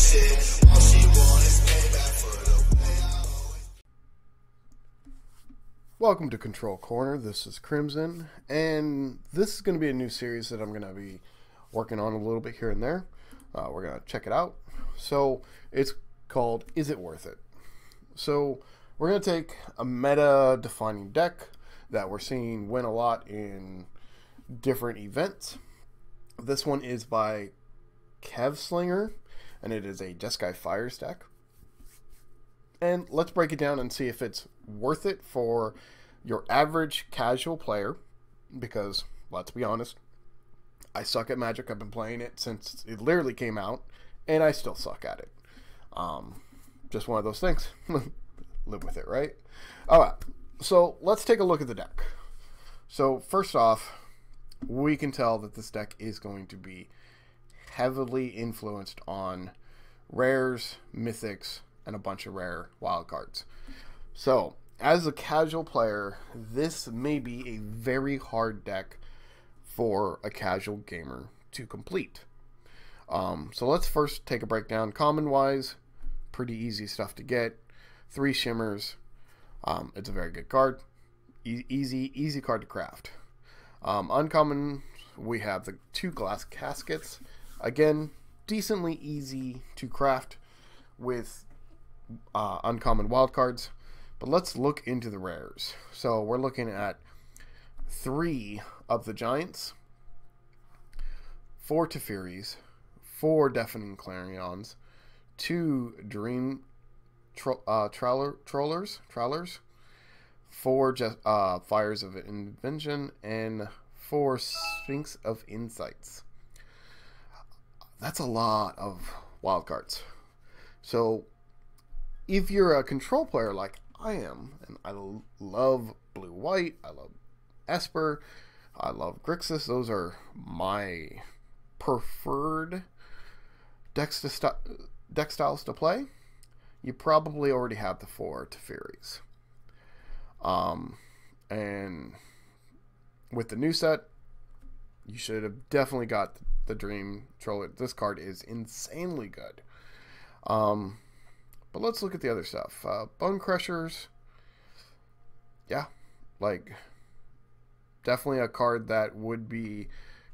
shit. All she want is payback for the way I always. Welcome to Control Corner. This is Crimson, and this is going to be a new series that I'm going to be working on a little bit here and there. We're going to check it out. So it's called Is It Worth It? So we're going to take a meta-defining deck that we're seeing win a lot in different events. This one is by Kevslinger, and it is a Jeskai Fires deck. And let's break it down and see if it's worth it for your average casual player, because let's be honest, I suck at Magic. I've been playing it since it literally came out, and I still suck at it. Just one of those things. Live with it, right? Alright, so let's take a look at the deck. So first off, we can tell that this deck is going to be heavily influenced on rares, mythics, and a bunch of rare wild cards. So as a casual player, this may be a very hard deck for a casual gamer to complete. So let's first take a breakdown. Common wise, pretty easy stuff to get. 3 shimmers. It's a very good card. Easy card to craft. Uncommon, we have the 2 glass caskets. Again, decently easy to craft with uncommon wild cards. But let's look into the rares. So we're looking at 3 of the Giants, 4 Tefiris, 4 Deafening Clarions, 2 Dream Trawlers, 4 Fires of Invention, and 4 Sphinx of Insights. That's a lot of wild cards. So if you're a control player like I am, and I love blue-white, I love Esper, I love Grixis, those are my preferred deck styles to play, you probably already have the 4 Tefiris. And with the new set, you should have definitely got the Dream Troller. This card is insanely good. But let's look at the other stuff. Bone Crushers. Yeah, like, definitely a card that would be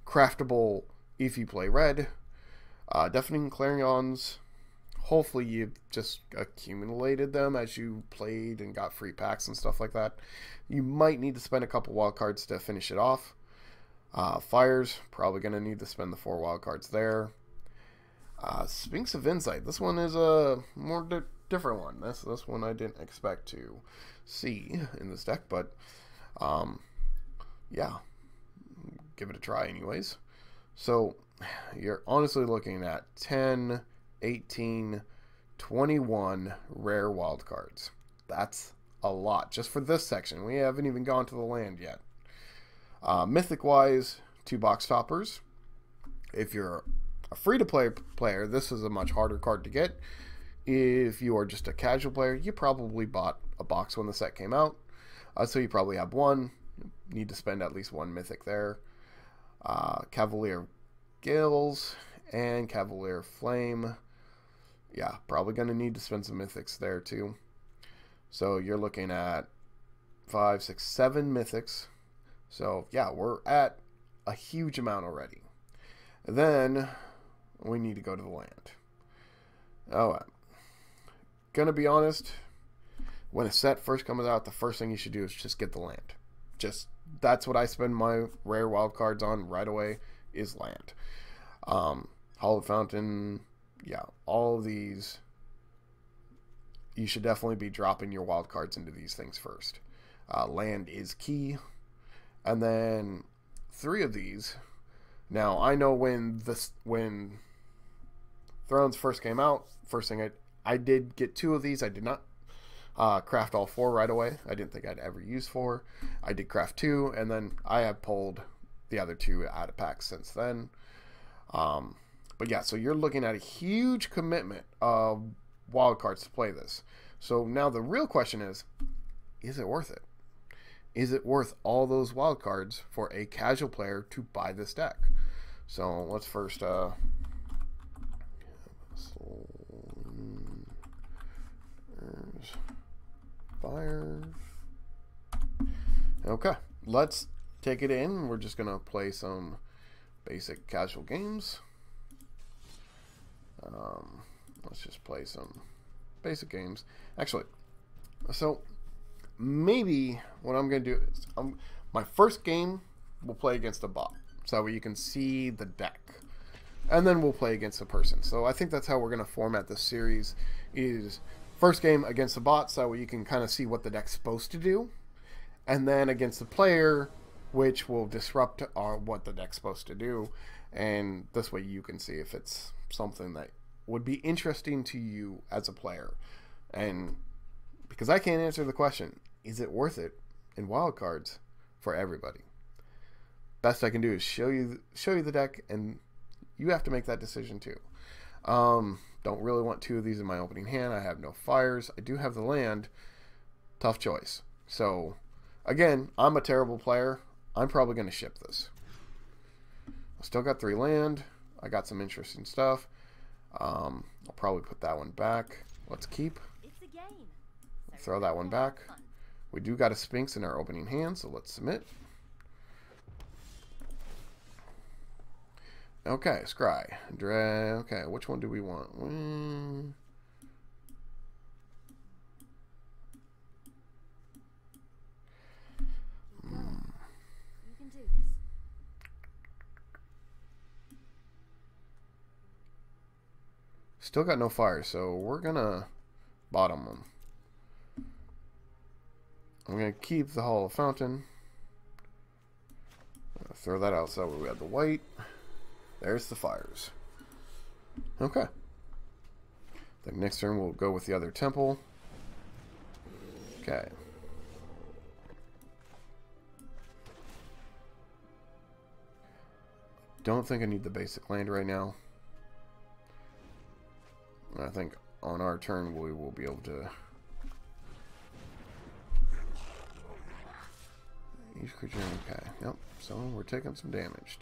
craftable if you play red. Deafening Clarions. Hopefully you've just accumulated them as you played and got free packs and stuff like that. You might need to spend a couple wild cards to finish it off. Fires, probably going to need to spend the 4 wild cards there. Sphinx of Insight. This one is a more different one. This one I didn't expect to see in this deck, but yeah, give it a try anyways. So you're honestly looking at 10, 18, 21 rare wild cards. That's a lot just for this section. We haven't even gone to the land yet. Mythic wise, 2 box toppers. If you're a free-to-play player, this is a much harder card to get. If you are just a casual player, you probably bought a box when the set came out, so you probably have 1. You need to spend at least 1 mythic there. Cavalier Gales and Cavalier Flame. Yeah, probably going to need to spend some mythics there too. So you're looking at 5, 6, 7 mythics. So yeah, we're at a huge amount already. Then we need to go to the land. Alright. Gonna be honest, when a set first comes out, the first thing you should do is just get the land. That's what I spend my rare wild cards on right away, is land. Hallowed Fountain, yeah, all of these, you should definitely be dropping your wild cards into these things first. Land is key. And then 3 of these. Now, I know when Thrones first came out, first thing I did get 2 of these. I did not craft all 4 right away. I didn't think I'd ever use 4. I did craft 2, and then I have pulled the other 2 out of packs since then. But yeah, so you're looking at a huge commitment of wild cards to play this. So now the real question is it worth it? Is it worth all those wild cards for a casual player to buy this deck? So let's first fires. Okay, let's take it in. We're just gonna play some basic casual games. Let's just play some basic games. Actually, so maybe what I'm gonna do is my first game we'll play against a bot, so you can see the deck, and then we'll play against a person. So I think that's how we're gonna format this series. Is first game against a bot, so you can kind of see what the deck's supposed to do, and then against the player, which will disrupt what the deck's supposed to do, and this way you can see if it's something that would be interesting to you as a player. And because I can't answer the question, is it worth it in wildcards for everybody? Best I can do is show you the deck, and you have to make that decision too. Don't really want two of these in my opening hand. I have no fires. I do have the land. Tough choice. So again, I'm a terrible player. I'm probably going to ship this. I still got 3 land. I got some interesting stuff. I'll probably put that one back. Let's keep. It's a game. Throw that one back. We do got a Sphinx in our opening hand, so let's submit. Okay, Scry. Okay, which one do we want? You can do this. Still got no fire, so we're gonna bottom them. I'm gonna keep the Hall of Fountain. Throw that out so we have the white. There's the fires. Okay. The next turn we'll go with the other temple. Okay. Don't think I need the basic land right now. I think on our turn we will be able to. Each creature. Okay. Yep. So we're taking some damage.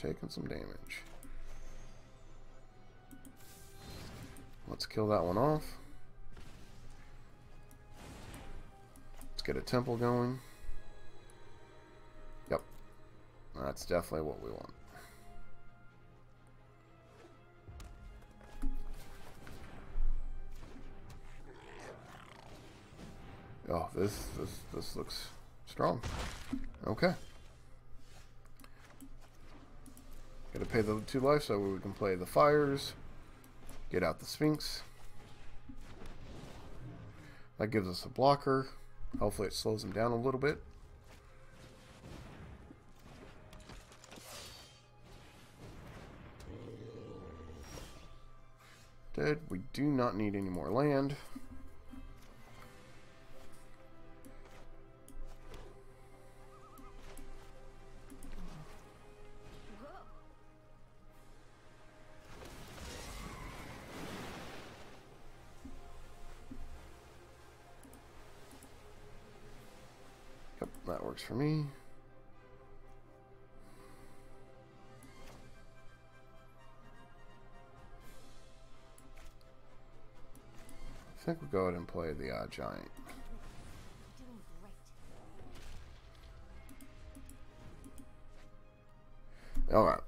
Let's kill that one off. Let's get a temple going. Yep. That's definitely what we want. Oh, this looks strong. Okay. Gotta pay the 2 life so we can play the fires. Get out the Sphinx. That gives us a blocker. Hopefully it slows him down a little bit. Dead. We do not need any more land. That works for me. I think we'll go ahead and play the giant. Alright.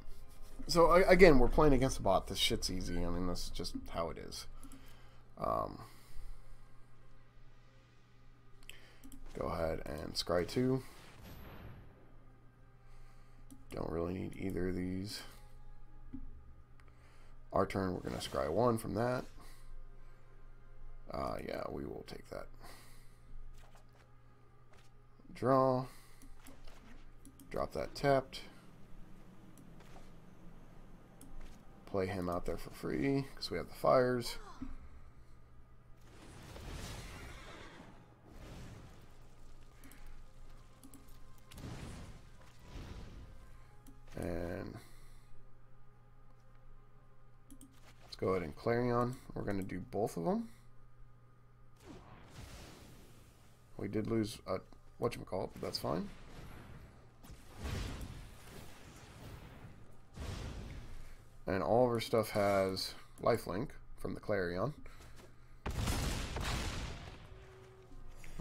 So again, we're playing against a bot. This shit's easy. I mean, that's just how it is. Go ahead and scry 2. Don't really need either of these. Our turn, we're going to scry 1 from that. Yeah, we will take that. Draw. Drop that tapped. Play him out there for free because we have the fires. And let's go ahead and Clarion. We're going to do both of them. We did lose whatchamacallit, but that's fine. And all of our stuff has lifelink from the Clarion.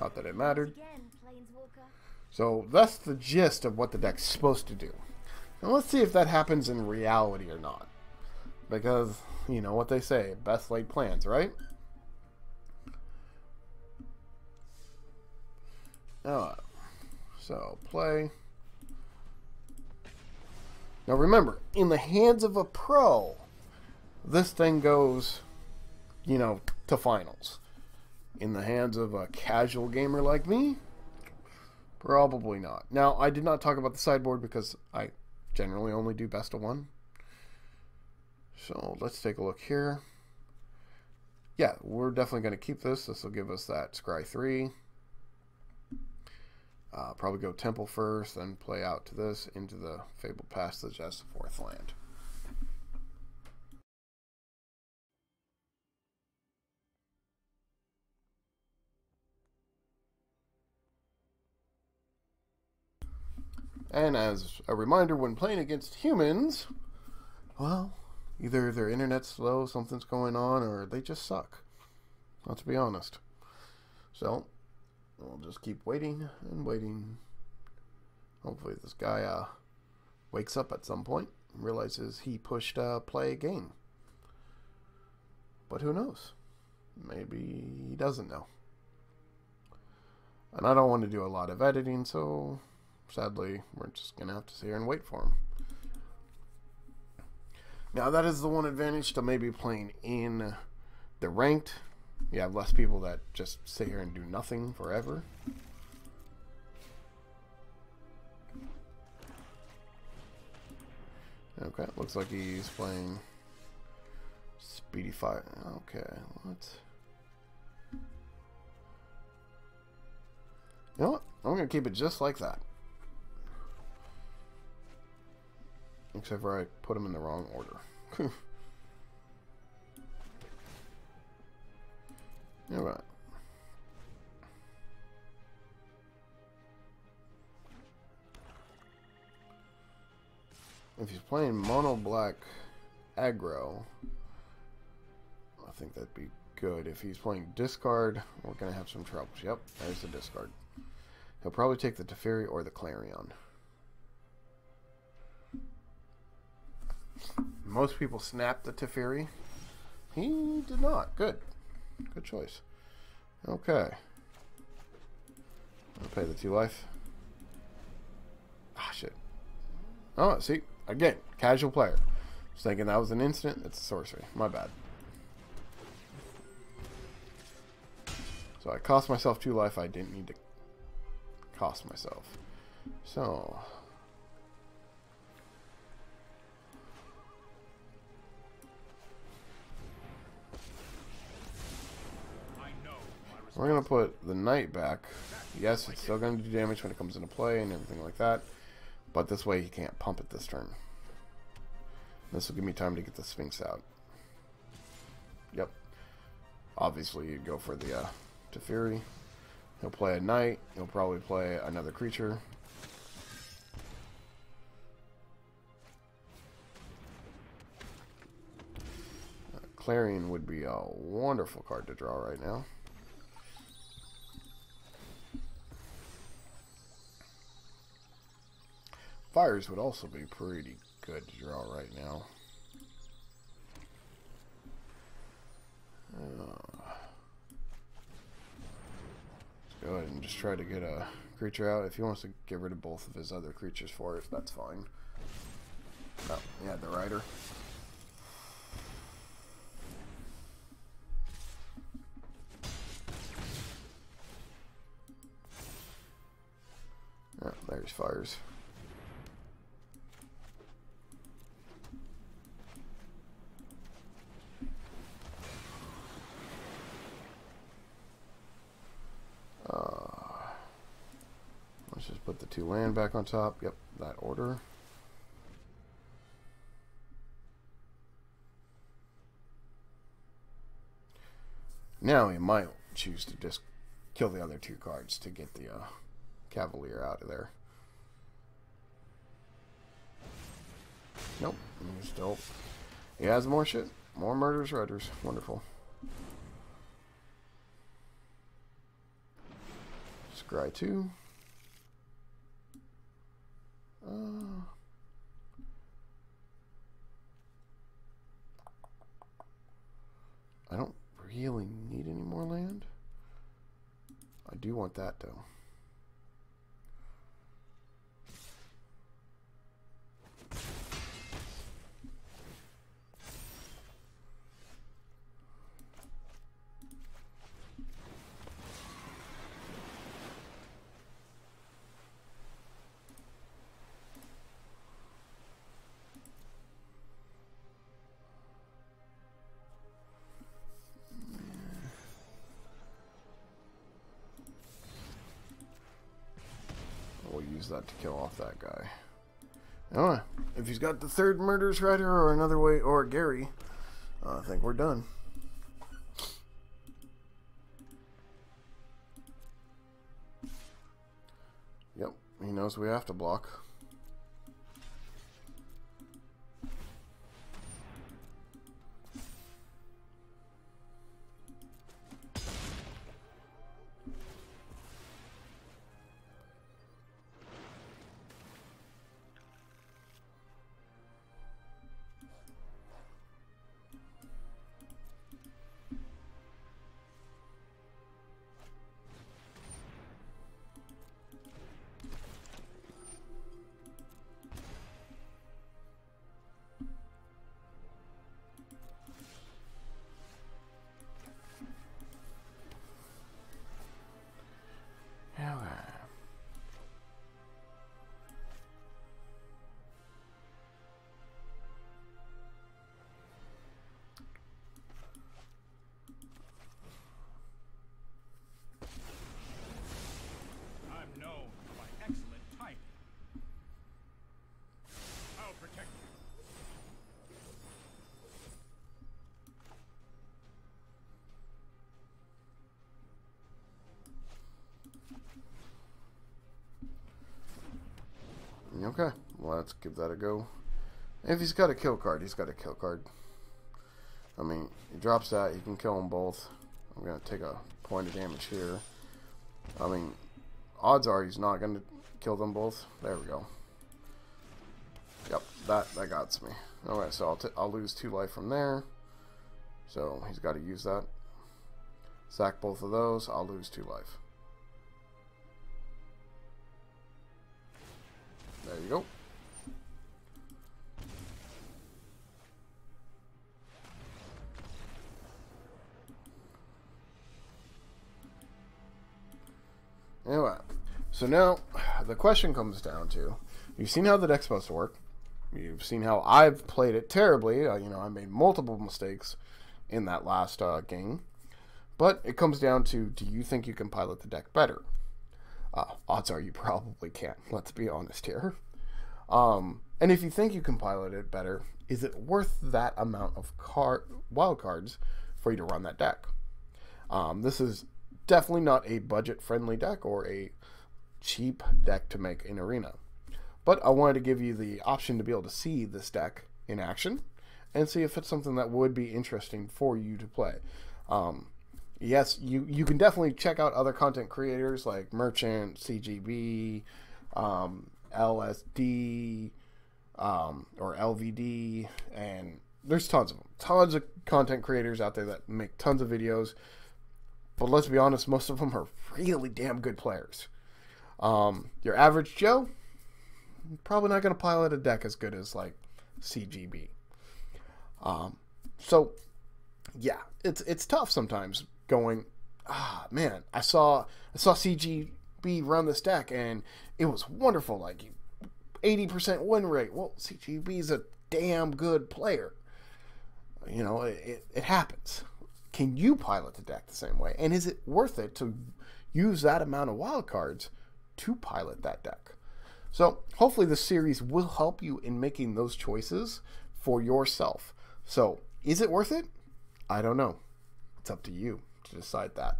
Not that it mattered. Again, Planeswalker. So that's the gist of what the deck's supposed to do. Now let's see if that happens in reality or not. Because, you know what they say, best laid plans, right? Alright. So, play. Now remember, in the hands of a pro, this thing goes, you know, to finals. In the hands of a casual gamer like me, probably not. Now, I did not talk about the sideboard because I generally only do best of one. So, let's take a look here. Yeah, we're definitely going to keep this. This will give us that Scry 3. Probably go Temple first, then play out to this, into the Fabled Passage as the 4th land. And as a reminder, when playing against humans, well, either their internet's slow, something's going on, or they just suck. Let's be honest. So, we'll just keep waiting and waiting. Hopefully this guy wakes up at some point and realizes he pushed play game. But who knows? Maybe he doesn't know. And I don't want to do a lot of editing, so sadly we're just going to have to sit here and wait for him. Now that is the one advantage to maybe playing in the ranked. You have less people that just sit here and do nothing forever. Okay, looks like he's playing Speedy Fire. Okay, let's... You know what? I'm going to keep it just like that. Except for I put them in the wrong order. Alright. If he's playing mono black aggro, I think that'd be good. If he's playing discard, we're going to have some troubles. Yep, there's the discard. He'll probably take the Teferi or the Clarion. Most people snap the Teferi. He did not. Good. Good choice. Okay. I'll pay the 2 life. Ah, shit. Oh, see? Again, casual player. Just thinking that was an instant. It's a sorcery. My bad. So I cost myself 2 life I didn't need to cost myself. So... we're going to put the knight back. Yes, it's still going to do damage when it comes into play and everything like that. But this way he can't pump it this turn. This will give me time to get the Sphinx out. Yep. Obviously you'd go for the Teferi. He'll play a knight. He'll probably play another creature. Clarion would be a wonderful card to draw right now. Fires would also be pretty good to draw right now. Let's go ahead and just try to get a creature out. If he wants to get rid of both of his other creatures for it, that's fine. Oh, yeah, the rider. Oh, there's fires. Let's just put the 2 land back on top. Yep, that order. Now he might choose to just kill the other 2 cards to get the Cavalier out of there. Nope, he's still... he has more shit. More murders, redders. Wonderful. Scry 2. I don't really need any more land. I do want that though. We'll use that to kill off that guy. Oh, if he's got the third Murderous Rider or another way, or Gary, I think we're done. Yep, he knows we have to block. Okay, well, let's give that a go. If he's got a kill card, he's got a kill card. I mean, he drops that, he can kill them both. I'm going to take a point of damage here. I mean, odds are he's not going to kill them both. There we go. Yep, that got me. Okay, so I'll lose 2 life from there. So he's got to use that. Sack both of those, I'll lose 2 life. There you go. Anyway, so now the question comes down to, you've seen how the deck's supposed to work. You've seen how I've played it terribly. You know, I made multiple mistakes in that last game. But it comes down to, do you think you can pilot the deck better? Odds are you probably can't. Let's be honest here. And if you think you can pilot it better, is it worth that amount of wild cards for you to run that deck? This is definitely not a budget-friendly deck or a cheap deck to make in Arena. But I wanted to give you the option to be able to see this deck in action and see if it's something that would be interesting for you to play. Yes, you can definitely check out other content creators like Merchant, CGB, LSD, or LVD, and there's tons of them. Tons of content creators out there that make tons of videos. But let's be honest, most of them are really damn good players. Your average Joe, probably not going to pilot a deck as good as like CGB. So yeah, it's tough sometimes going, man, I saw CGB run this deck and it was wonderful, like 80% win rate. Well, CGB is a damn good player. You know, it happens. Can you pilot the deck the same way? And is it worth it to use that amount of wild cards to pilot that deck? So hopefully this series will help you in making those choices for yourself. So is it worth it? I don't know. It's up to you to decide that.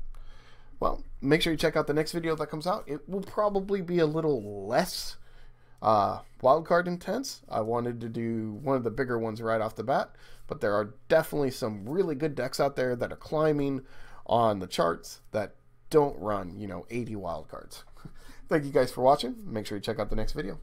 Well, make sure you check out the next video that comes out. It will probably be a little less wildcard intense. I wanted to do one of the bigger ones right off the bat, but there are definitely some really good decks out there that are climbing on the charts that don't run, 80 wild cards. Thank you guys for watching. Make sure you check out the next video.